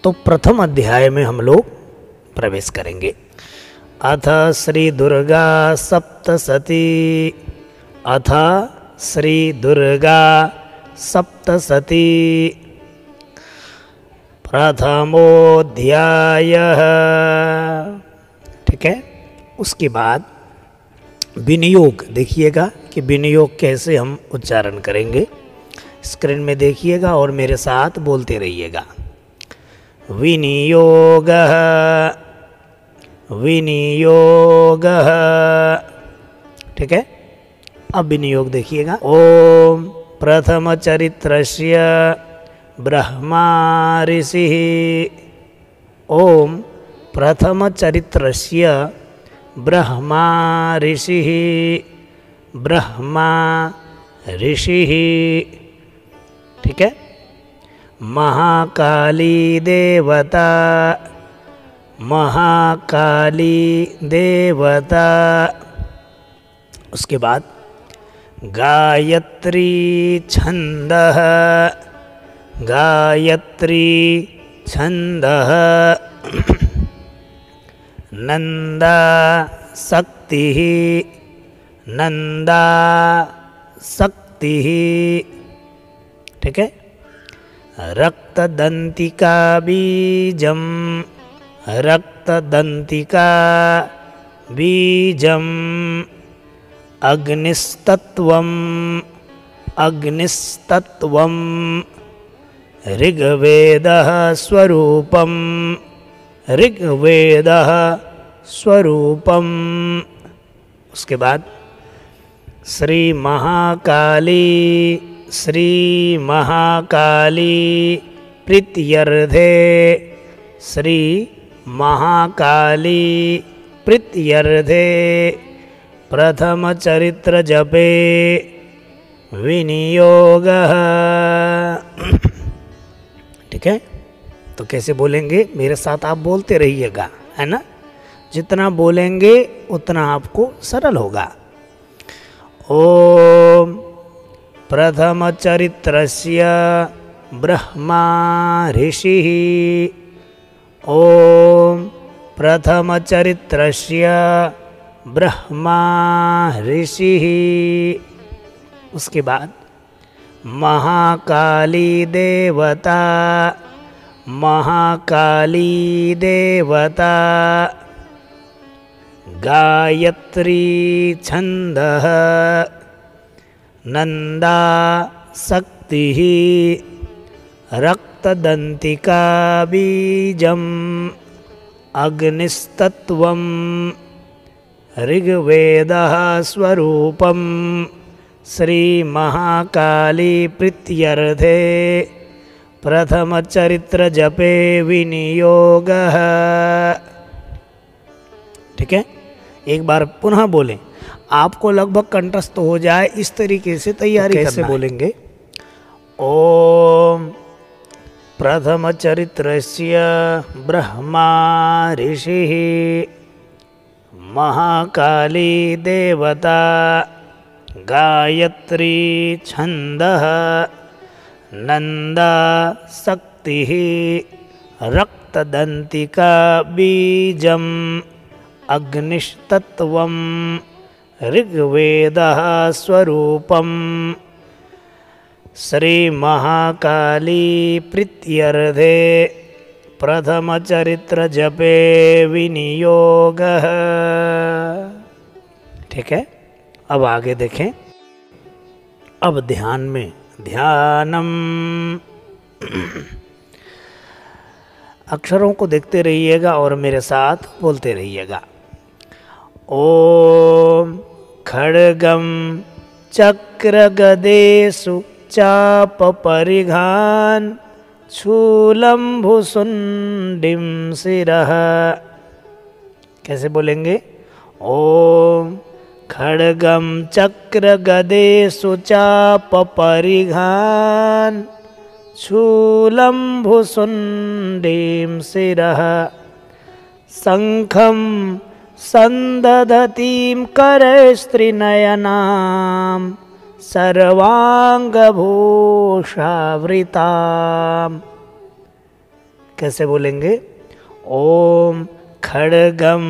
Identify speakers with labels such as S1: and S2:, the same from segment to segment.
S1: तो प्रथम अध्याय में हम लोग प्रवेश करेंगे। अथ श्री दुर्गा सप्तशती, अथ श्री दुर्गा सप्तशती प्रथमोऽध्यायः। ठीक है, उसके बाद विनियोग देखिएगा कि विनियोग कैसे हम उच्चारण करेंगे। स्क्रीन में देखिएगा और मेरे साथ बोलते रहिएगा। विनियोगः, विनियोगः। ठीक है, अब विनियोग देखिएगा। ओम प्रथम चरित्रस्य ब्रह्मा ऋषिः, ओम प्रथम चरित्रस्य ब्रह्मा ऋषिः, ब्रह्मा ऋषिः। ठीक है, महाकाली देवता, महाकाली देवता। उसके बाद गायत्री छंदः, गायत्री छंदः। नंदा शक्तिः, नंदा शक्तिः। ठीक है, रक्तदंतिका बीजम, रक्तदंतिका बीजम। अग्निस्तत्वम, अग्निस्तत्वम। ऋग्वेदः स्वरूपम, ऋग्वेदः स्वरूपम। उसके बाद श्री महाकाली, श्री महाकाली प्रीत्यर्थे, श्री महाकाली प्रीत्यर्थे प्रथम चरित्र जपे विनियोगः। ठीक है, तो कैसे बोलेंगे मेरे साथ आप बोलते रहिएगा, है ना। जितना बोलेंगे उतना आपको सरल होगा। ओम प्रथम चरित्रस्य ब्रह्मा ऋषिः, ओम प्रथम चरित्रस्य ब्रह्मा ऋषिः। उसके बाद महाकाली देवता, महाकाली देवता। गायत्री छंदः, नंदा शक्तिः। रक्तदंतिका बीजम, अग्निस्तत्वम। ऋग्वेदः स्वरूपम श्री महाकाली प्रीत्यर्थे प्रथम चरित्र जपे विनियोगः। ठीक है, एक बार पुनः बोलें, आपको लगभग कंठस्थ हो जाए इस तरीके से तैयारी करना है। कैसे बोलेंगे? ओम प्रथम चरित्रस्य ब्रह्मा ऋषिः, महाकाली देवता। गायत्री छंदः, नंदा शक्तिः। रक्तदंतिका बीजम, अग्निस्तत्वम। ऋग्वेदः स्वरूपम श्री महाकाली प्रीत्यर्थे प्रथम चरित्र जपे विनियोगः। ठीक है, अब आगे देखें। अब ध्यान में, ध्यानम। अक्षरों को देखते रहिएगा और मेरे साथ बोलते रहिएगा। ओम खड्गम चक्र गदेषु चाप परिघान शूलं भुसुंडिम शिरः। कैसे बोलेंगे? ओम खड्गम चक्र गदेषु चाप परिघान शूलं भुसुंडिम शिरः। शंखं संदधतीं करस्त्रिनयनां सर्वांगभूषावृताम्। कैसे बोलेंगे? ओम खड्गम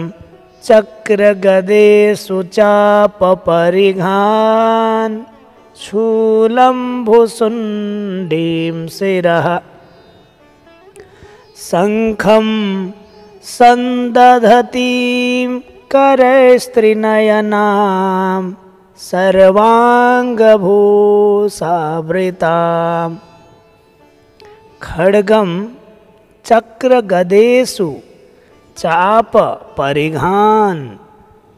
S1: चक्र गदेषु चाप परिघान शूलं भुसुण्डीं शिरः शंखं संदधतीं करैस्त्रिनयनां सर्वांगभूषावृतां खड्गम चक्र गदेषु चाप परिघान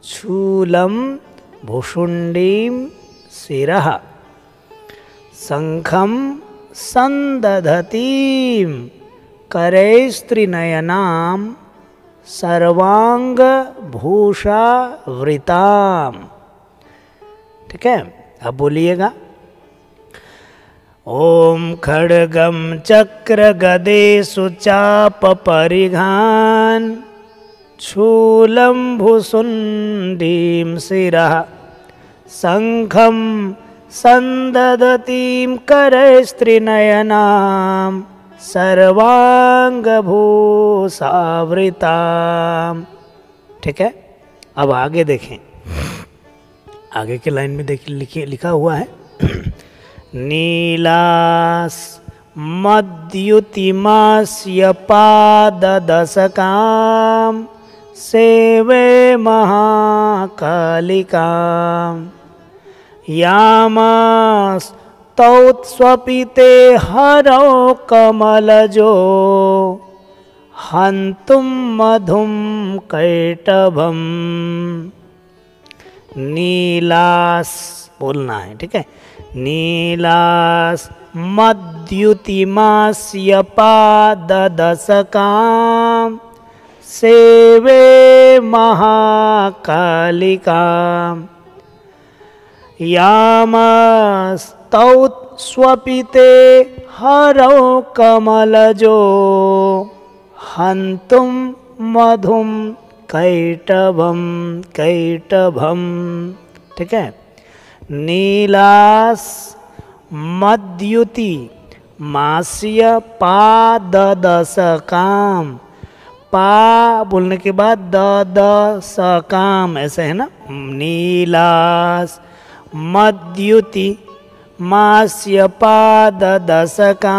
S1: शूलं भुसुण्डीं शिरः शंखं संदधतीं करैस्त्रिनयनां सर्वांगभूषावृतां। ठीक है, अब बोलिएगा। ओम खड्गम चक्र गदेषु चाप परिघान शूलं भुसुण्डीं शिरः शंखं संदधतीं करैस्त्रिनयनां सर्वांगभूषावृतां। ठीक है, अब आगे देखें, आगे के लाइन में देखिए लिखा हुआ है नीलास मद्युतिमास्य पाददशकां सेवे महाकालिकां यामास्तौत्स्वपिते हरौ कमलजो हन्तुं मधुं कैटभम्। नीलास बोलना है, ठीक है। नीलास मद्युतिमास्य पाददशकां सेवे महाकालिकां यामस्तौत्स्वपिते हरौ कमलजो हन्तुं मधुं कैटभम् कैटभम्। ठीक है, नीलास मद्युति मास्य पाददशकां, पा बोलने के बाद द द सकाम, ऐसे है ना। नीलास मद्युति मास्य पाददशकां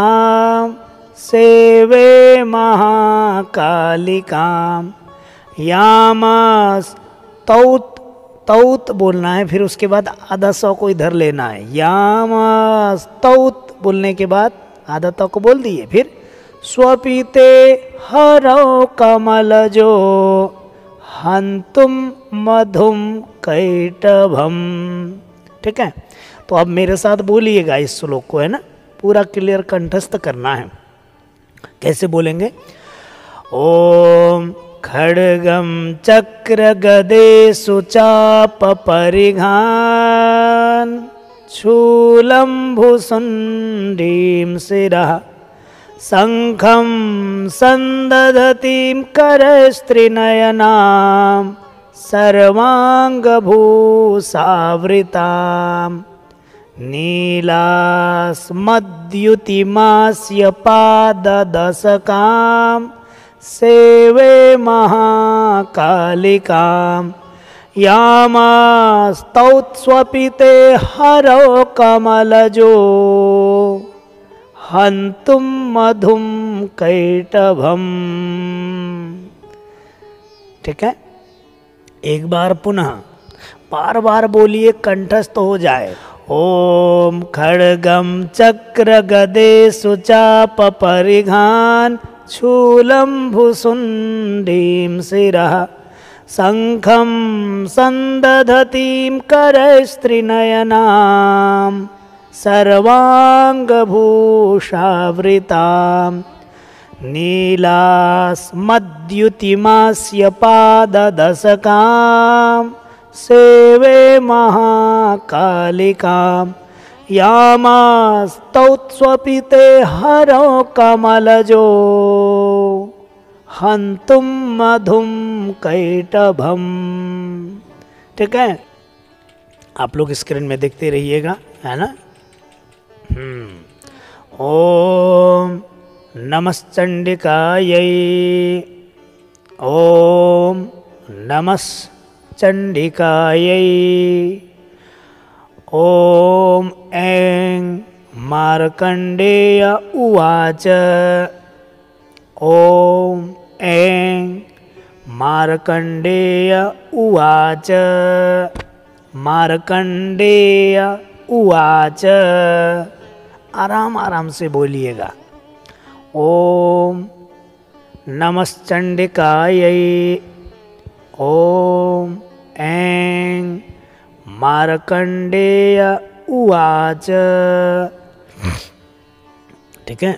S1: सेवे महाकालिकां यामस्तौत् तौत बोलना है, फिर उसके बाद आधा सौ को इधर लेना है। यामस्तौत बोलने के बाद आधा तौ को बोल दिए, फिर स्वपीते हरौ कमलजो हन्तुं मधुं कैटभम्। ठीक है, तो अब मेरे साथ बोलिएगा इस श्लोक को, है ना, पूरा क्लियर कंठस्थ करना है। कैसे बोलेंगे? ओम खड्गम चक्र गदेषु चाप परिघान शूलं भुसुण्डीं शिरः शंखं संदधतीं करैस्त्रिनयनां सर्वांगभूषावृतां नीलास्मद्युतिमास्य पाददशकां सेवे महाकालिकां यामस्तौत्स्वपिते हरौ कमलजो हन्तुं मधुं कैटभम्। ठीक है, एक बार पुनः बार बार बोलिए, कंठस्थ हो जाए। ओम खड्गम चक्र गदेषु चाप परिघान शूलं भुसुण्डीं शिरः शंखं संदधतीं करैस्त्रिनयनां सर्वांगभूषावृतां नीलास्मद्युतिमास्य पाददशकां सेवे महाकालिकां यामस्तौत्स्वपिते हरौ कमलजो हन्तुं मधुं कैटभम्। ठीक है, आप लोग स्क्रीन में देखते रहिएगा, है ना। ओम नमश्चण्डिकायै। ॐ नमश्चण्डिकायै। ॐ ऐं मार्कण्डेय उवाच। ॐ ऐं मार्कण्डेय उवाच। मार्कण्डेय उवाच। आराम आराम से बोलिएगा। ॐ नमश्चण्डिकायै। ॐ ऐं मार्कण्डेय उवाच। ठीक है।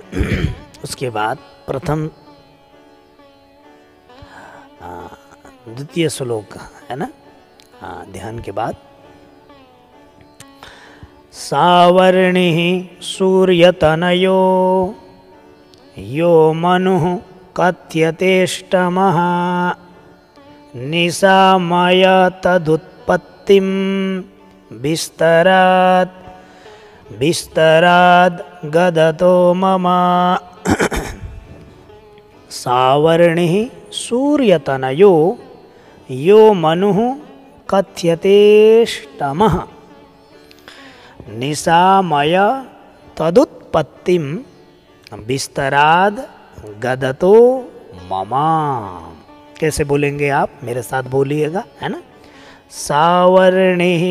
S1: उसके बाद प्रथम द्वितीय श्लोक है ना, ध्यान के बाद। सावर्णिः सूर्यतनयो यो मनुः कथ्यतेष्टमः निशामय तदुत्पत्तिं विस्तरात् विस्तराद् गदतो मम। सावर्णिः सूर्यतनयो यो मनुः कथ्यतेष्टमः निशामय तदुत्पत्तिं विस्तराद् गदतो मम। कैसे बोलेंगे आप, मेरे साथ बोलिएगा, है ना। सावर्णिः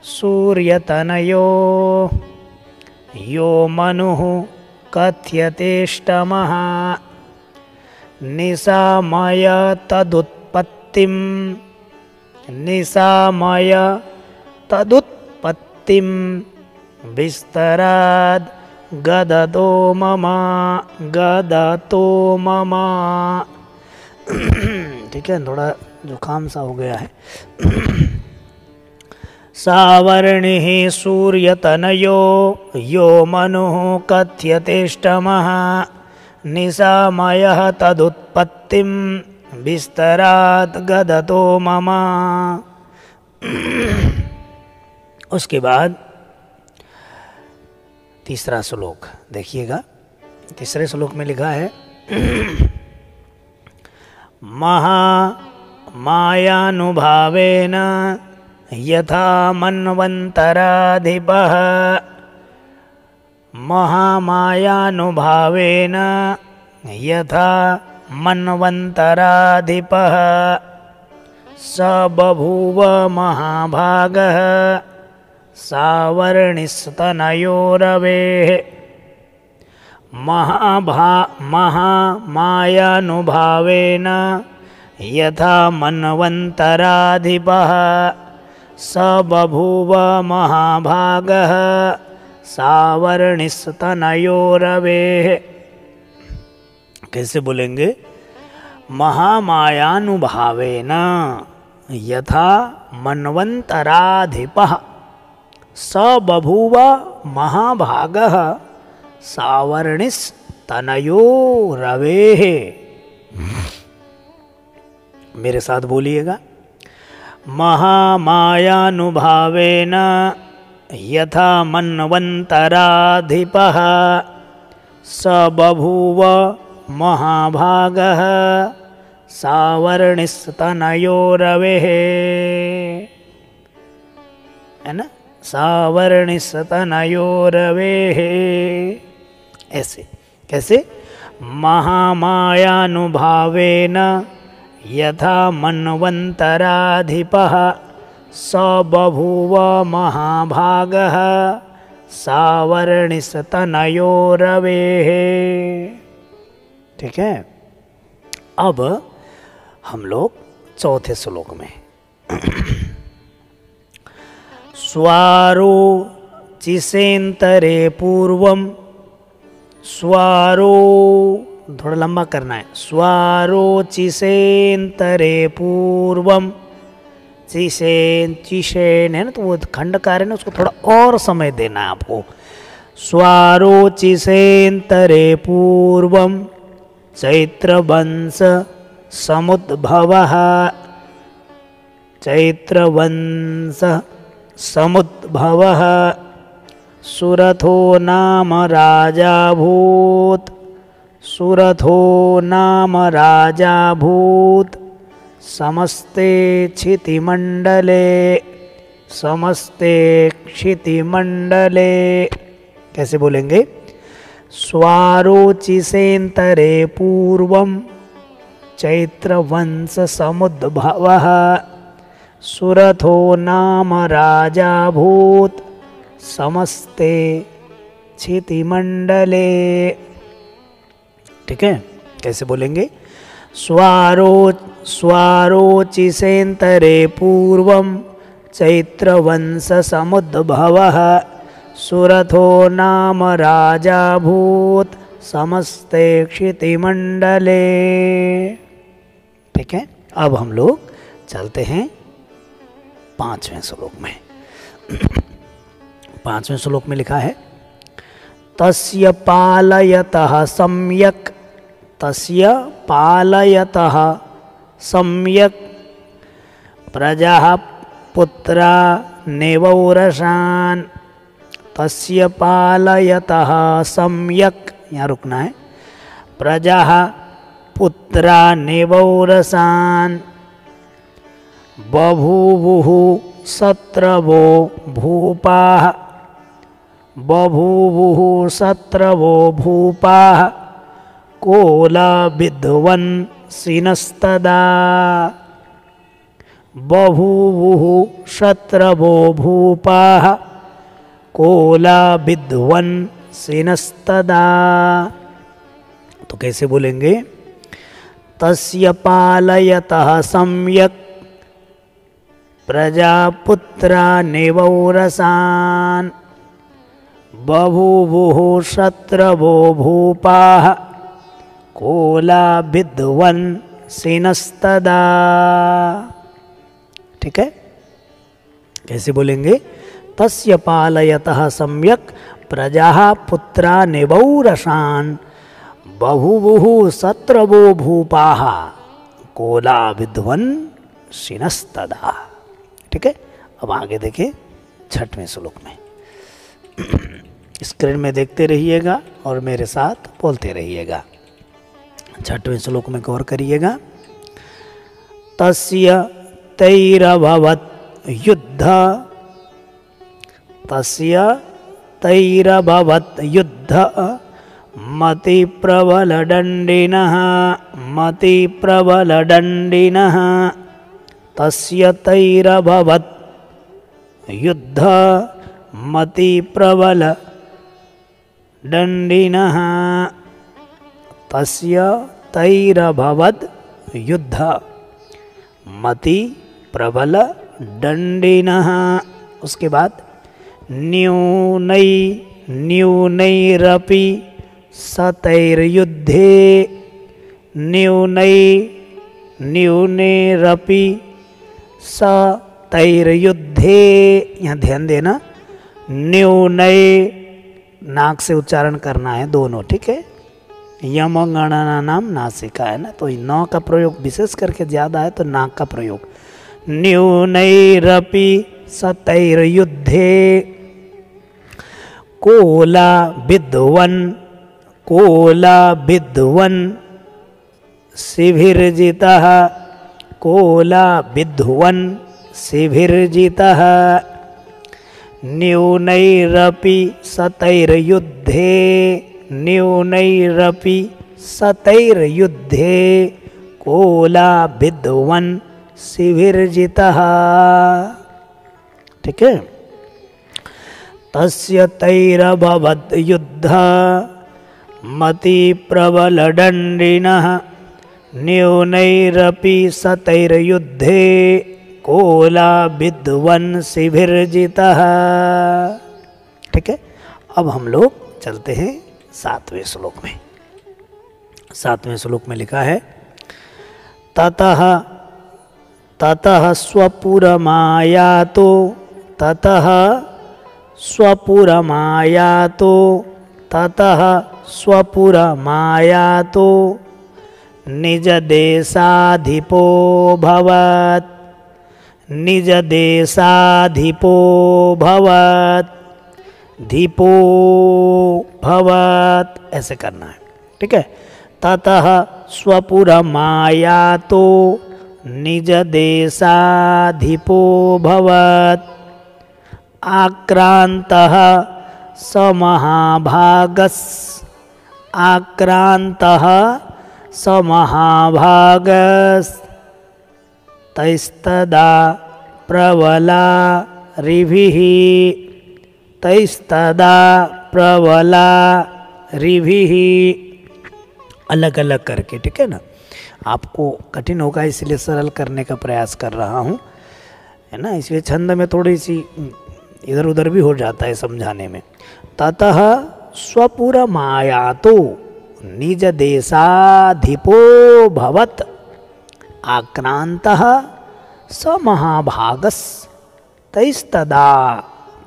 S1: सूर्यतनयो यो मनुः कथ्यतेष्टमः निशामय तदुत्पत्तिं निशामय तदुत्पत्तिं विस्तराद् गदतो मम गदतो मम। ठीक है, थोड़ा जुकाम सा हो गया है। सावर्णिः सूर्यतनयो यो मनुः कथ्यतेष्टमः निशामयः तदुत्पत्तिं विस्तरात् गदतो मम। उसके बाद तीसरा श्लोक देखिएगा। तीसरे श्लोक में लिखा है महामायानुभावेन यथा मन्वन्तराधिपः महामायानुभावेन यथा मन्वन्तराधिपः स बभूव महाभागः सावर्णिस्तनयोरवेः। महामायानुभावेन यथा मन्वन्तराधिपः स बभूव महाभागः सावर्णिस्तनयोरवेः। कैसे बोलेंगे? महामायानुभावेन यथा मन्वन्तराधिपः स बभूव महाभागः सावर्णिस्तनयोरवेः। मेरे साथ बोलिएगा। महामायानुभावेन यथा मन्वन्तराधिपः स बभूव महाभागः सावर्णिस्तनयोरवेः। है ना, सावर्णिस्तनयोरवेः। ऐसे कैसे? महामायानुभावेन यथा मन्वन्तराधिपः स बभूव महाभागः सावर्णिस्तनयोरवेः। ठीक है। अब हम लोग चौथे श्लोक में स्वारो चिसेन्तरे पूर्वम। स्वारो थोड़ा लंबा करना है। स्वारो चिसेन्तरे पूर्वम। चिसेन है ना, तो वो खंडकार है ना, उसको थोड़ा और समय देना है आपको। स्वारो चिसेन्तरे पूर्वम चैत्रवंश समुद्भवः। चैत्रवंश समुद्भवः सुरथो नाम राजाभूत्। सुरथो नाम राजा भूत समस्ते क्षितिमंडले, समस्ते क्षितिमंडले। कैसे बोलेंगे? स्वारोचिसेन्तरे पूर्वं चैत्रवंश समुद्भवः सुरथो नाम राजा भूत समस्ते क्षितिमंडले। ठीक है, कैसे बोलेंगे? स्वारोचिसेन्तरे पूर्वं चैत्रवंश समुद्भवः सुरथो नाम राजा भूत समस्ते क्षितिमंडले। ठीक है, अब हम लोग चलते हैं 5वें श्लोक में। 5वें श्लोक में लिखा है तस्य पालयतः सम्यक्, तस्य पालयतः सम्यक् प्रजाः पुत्रा नेवौरसान्। तस्य पालयतः सम्यक्, यहाँ रुकना है, प्रजाः पुत्रा नेवौरसान् बभूवुः सत्रवो भूपाः, बभूवुः सत्रवो भूपाः कोलाविध्वंसिनस्तदा। बभूवुः सत्रवो भूपाः कोलाविध्वंसिनस्तदा। तो कैसे बोलेंगे? तस्य पालयतः सम्यक् प्रजापुत्रा नेवौरसान् बभूवुः सत्रवो भूपाः कोलाविध्वंसिनस्तदा। ठीक है, कैसे बोलेंगे? तस्य पालयतः सम्यक् प्रजाः पुत्रा नेवौरसान् बभूवुः सत्रवो भूपाः कोलाविध्वंसिनस्तदा। ठीक है, अब आगे देखिए 6वें श्लोक में। स्क्रीन में देखते रहिएगा और मेरे साथ बोलते रहिएगा। 6वें श्लोक में गौर करिएगा। तस्य तैरभवत् युद्ध, तस्य तैरभवत् युद्ध मतिप्रबलदण्डिनः, मतिप्रबलदण्डिनः। तस्य तैरभवत् युद्ध मतिप्रबलदण्डिनः। तस्य तैरभवत् युद्ध मतिप्रबलदण्डिनः। उसके बाद न्यूनैरपि सतैर्युद्धे, न्यूनैरपि सतैर्युद्धे। यहाँ ध्यान देना, न्यूनै नाक से उच्चारण करना है दोनों। ठीक है, यम गणना नाम नासिका है ना, तो न का प्रयोग विशेष करके ज़्यादा है, तो नाक का प्रयोग। न्यूनैरपि सतैर्युद्धे कोलाविध्वंसिभिर्जितः, कोलाविध्वंसिभिर्जितः। न्यूनैरपि सतैर्युद्धे, न्यूनैरपि सतैर्युद्धे कोलाविध्वंसिभिर्जितः। ठीक है, तस्य तैरभवत् युद्ध मतिप्रबलदण्डिनः न्यूनैरपि सतैर्युद्धे कोलाविध्वंसिभिर्जितः। ठीक है, अब हम लोग चलते हैं 7वें श्लोक में। 7वें श्लोक में लिखा है ततः स्वपुरमायातो, ततः स्वपुरमायातो, ततः स्वपुरमायातो निजदेशाधिपो भवत्, निजदेशाधिपो भवत्, धीपो भवत्। ऐसे करना है। ठीक है, ततः स्वपुरमायातो निजदेशाधिपो भवत् आक्रान्तः स महाभागस् आक्रान्तः स महाभागस्तैस्तदा प्रबलारिभिः तैस्तदा प्रबलारिभिः। अलग अलग करके, ठीक है ना। आपको कठिन होगा इसलिए सरल करने का प्रयास कर रहा हूँ, है ना। इसलिए छंद में थोड़ी सी इधर उधर भी हो जाता है समझाने में। ततः स्वपुरमायातो निज देशाधिपो भवत् आक्रान्तः स महाभागस् तैस्तदा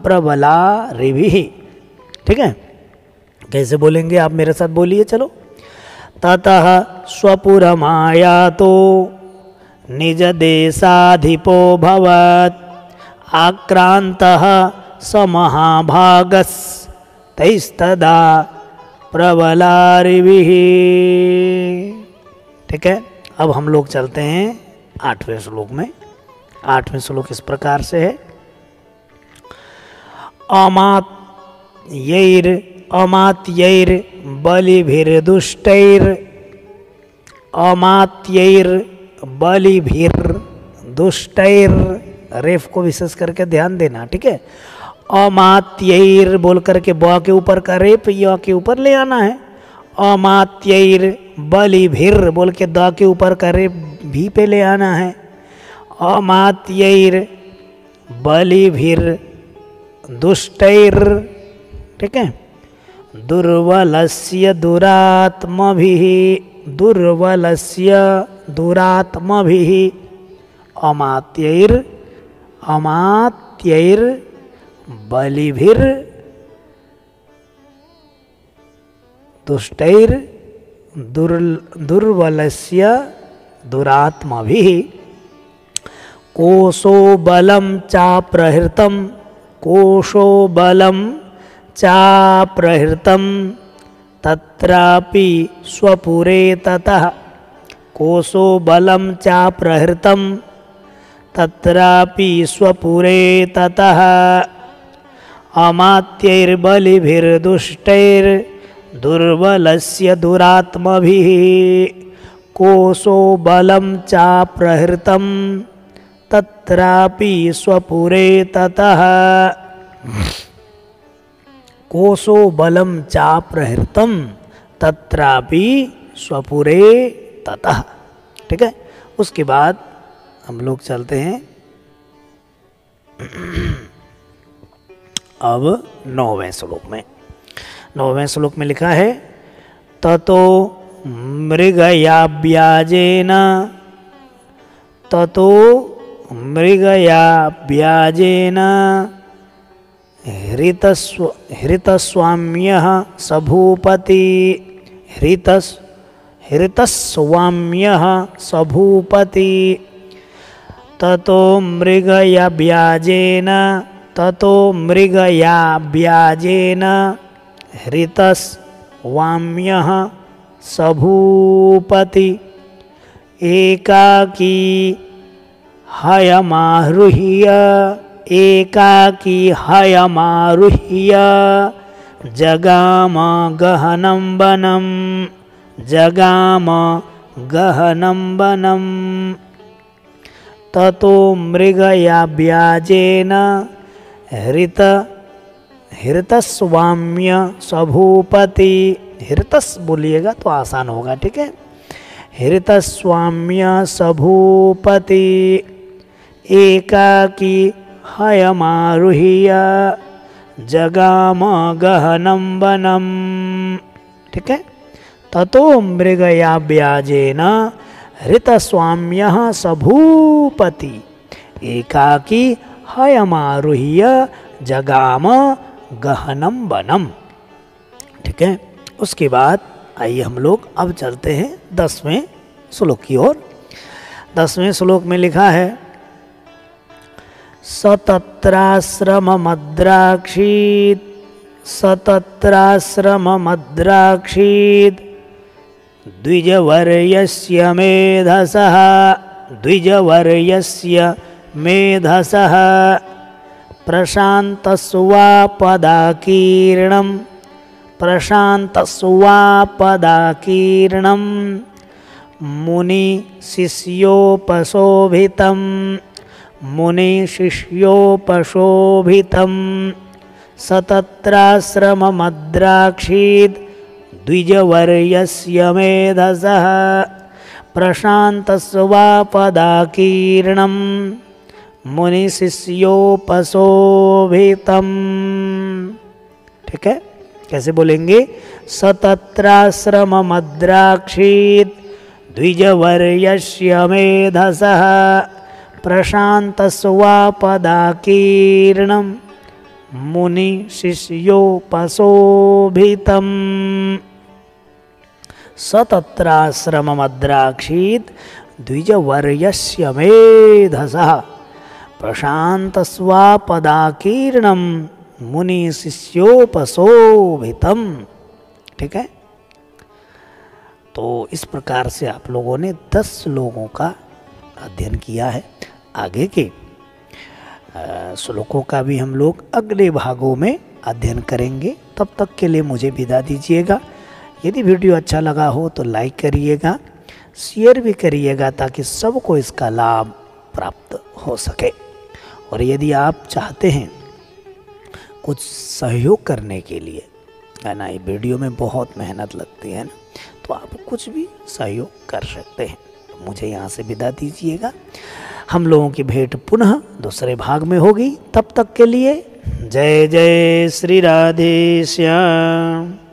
S1: प्रबलारिभिः। ठीक है, कैसे बोलेंगे आप मेरे साथ बोलिए, चलो। ततः स्वपुरमायातो निज देशाधिपो भवत् आक्रान्तः स महाभागस् तैस्तदा प्रबलारिभिः। ठीक है, अब हम लोग चलते हैं 8वें श्लोक में। 8वें श्लोक इस प्रकार से है। अमात्यैर बलिभिर्दुष्टैर अमात्यैर बलिभिर्दुष्टैर, रेफ को विशेष करके ध्यान देना, ठीक है। अमात्यैर बोल करके ब के ऊपर का रेप य के ऊपर ले आना है। अमात्यैर बलिभिर बोल के द के ऊपर का रेप भी पे ले आना है। अमात्यैर बलिभिर दुष्टैर, ठीक है। दुर्बलस्य दुरात्मभिः दुर्बलस्य दुरात्मभिः अमात्यैर अमात्यैर बलिभिर दुष्टैर दुर्बलस्य दुरात्मभिः कोशो बलं चाप्रहृतं कोशो बलं चाप्रहृतं तत्रापि स्वपुरे ततः कोशो बलं चाप्रहृतं तत्रापि स्वपुरे ततः अमात्यैर्बलिभिर्दुष्टैर्दुर्बलस्य दुरात्मभिः कोशो बलं चाप्रहृतं तत्रापि स्वपुरे ततः कोशो बलं चाप्रहृतं तत्रापि स्वपुरे ततः। ठीक है, उसके बाद हम लोग चलते हैं अब 9वें श्लोक में। 9वें श्लोक में लिखा है ततो मृगयाव्याजेन ततो मृगयाव्याजेन हृतस्वाम्यः सभूपति हृतस्वाम्यः सभूपति ततो मृगयाव्याजेन हृतस्वाम्यः सभूपति एकाकी हयमारुह्य जगाम गहनं वनं ततो मृगयाव्याजेन हृतस्वाम्य सभूपति। हृतस बोलिएगा तो आसान होगा, ठीक है। हृतस्वाम्य सभूपति एकाकी हयमारुह्य जगाम गहनं वनं। ठीक है, ततो मृगयाव्याजेन हृतस्वाम्यः सभूपति एकाकी हयमारुह्य जगाम गहनं वनं। ठीक है, उसके बाद आइए हम लोग अब चलते हैं 10वें श्लोक की ओर। 10वें श्लोक में लिखा है सतत्राश्रममद्राक्षीत् द्विजवर्यस्य मेधसः द्विजवर्यस्य मेधसः प्रशान्तस्वापदाकीर्णं प्रशान्तस्वापदाकीर्णं मुनिशिष्योपशोभितं मुनिशिष्योपशोभितं सतत्राश्रममद्राक्षीत् द्विजवर्यस्य मेधसः प्रशान्तस्वापदाकीर्णं मुनिशिष्योपशोभितम्। ठीक है, कैसे बोलेंगे? सतत्राश्रममद्राक्षीत् द्विजवर्यस्य मेधसः प्रशान्तस्वापदाकीर्णं मुनिशिष्योपशोभितम्। सतत्राश्रममद्राक्षीत् द्विजवर्यस्य मेधसः प्रशान्तस्वापदाकीर्णं मुनिशिष्योपशोभितम्। ठीक है, तो इस प्रकार से आप लोगों ने 10 श्लोकों का अध्ययन किया है। आगे के श्लोकों का भी हम लोग अगले भागों में अध्ययन करेंगे। तब तक के लिए मुझे विदा दीजिएगा। यदि वीडियो अच्छा लगा हो तो लाइक करिएगा, शेयर भी करिएगा ताकि सबको इसका लाभ प्राप्त हो सके। और यदि आप चाहते हैं कुछ सहयोग करने के लिए, है ना, ये वीडियो में बहुत मेहनत लगती है ना, तो आप कुछ भी सहयोग कर सकते हैं। तो मुझे यहाँ से विदा दीजिएगा। हम लोगों की भेंट पुनः दूसरे भाग में होगी। तब तक के लिए जय जय श्री राधे श्याम।